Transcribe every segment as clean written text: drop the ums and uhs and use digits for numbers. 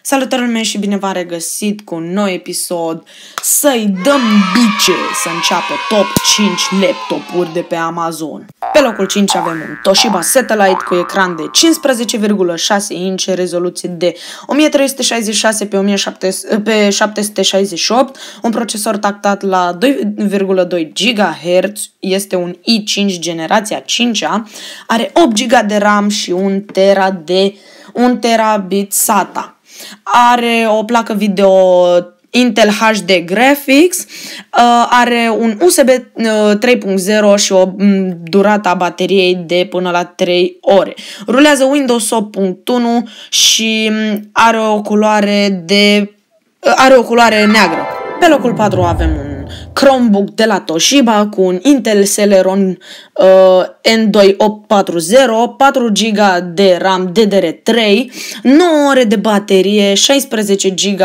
Salutări mele și bine v-am regăsit cu un nou episod. Să-i dăm bice să înceapă top 5 laptopuri de pe Amazon. Pe locul 5 avem un Toshiba Satellite cu ecran de 15,6 inch, rezoluție de 1366 pe 768, un procesor tactat la 2,2 GHz, este un i5 generația 5-a, are 8 GB de RAM și 1 terabit SATA. Are o placă video Intel HD Graphics, are un USB 3.0 și o durată a bateriei de până la 3 ore. Rulează Windows 8.1 și are o culoare neagră. Pe locul 4 avem un Chromebook de la Toshiba cu un Intel Celeron N2840, 4 GB de RAM DDR3, 9 ore de baterie, 16 GB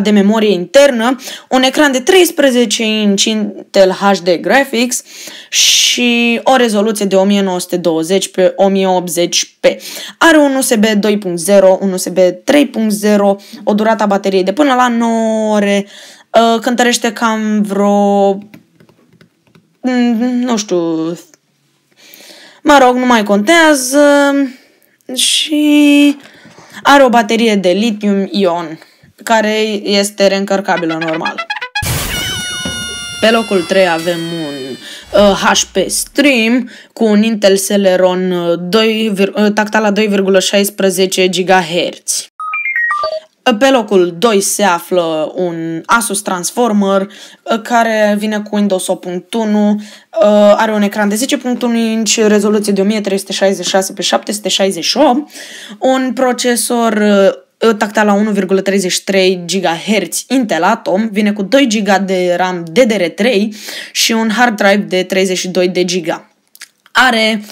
de memorie internă, un ecran de 13 inch Intel HD Graphics și o rezoluție de 1920 pe 1080p. Are un USB 2.0, un USB 3.0, o durată a bateriei de până la 9 ore, cântărește cam vreo... nu știu... mă rog, nu mai contează și are o baterie de lithium-ion care este reîncărcabilă normal. Pe locul 3 avem un HP Stream cu un Intel Celeron tactat la 2,16 GHz. Pe locul 2 se află un Asus Transformer care vine cu Windows 8.1, are un ecran de 10.1 inch, rezoluție de 1366 pe 768, un procesor tactat la 1,33 GHz Intel Atom, vine cu 2 GB de RAM DDR3 și un hard drive de 32 de GB. Are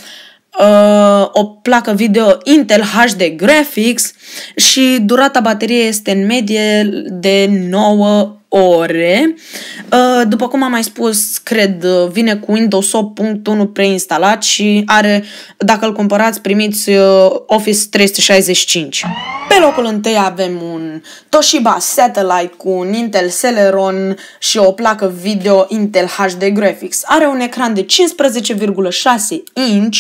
o placă video Intel HD Graphics și durata bateriei este în medie de 9 ore. După cum am mai spus, cred, vine cu Windows 8.1 preinstalat și are, dacă îl cumpărați, primiți Office 365. Pe locul 1 avem un Toshiba Satellite cu un Intel Celeron și o placă video Intel HD Graphics. Are un ecran de 15,6 inch,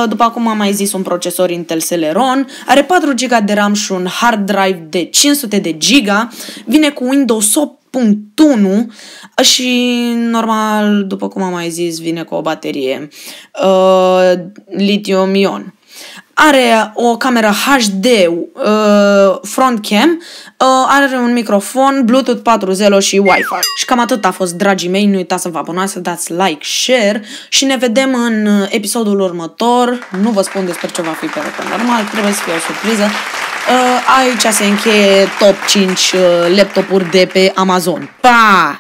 după cum am mai zis, un procesor Intel Celeron, are 4 GB de RAM și un hard drive de 500 de GB, vine cu Windows 8.1 și normal, după cum am mai zis, vine cu o baterie lithium-ion. Are o cameră HD front cam, are un microfon, Bluetooth 4.0 și Wi-Fi. Și cam atât a fost, dragii mei, nu uitați să vă abonați, să dați like, share și ne vedem în episodul următor. Nu vă spun despre ce va fi pe normal, trebuie să fie o surpriză. Aici se încheie top 5 laptopuri de pe Amazon. Pa!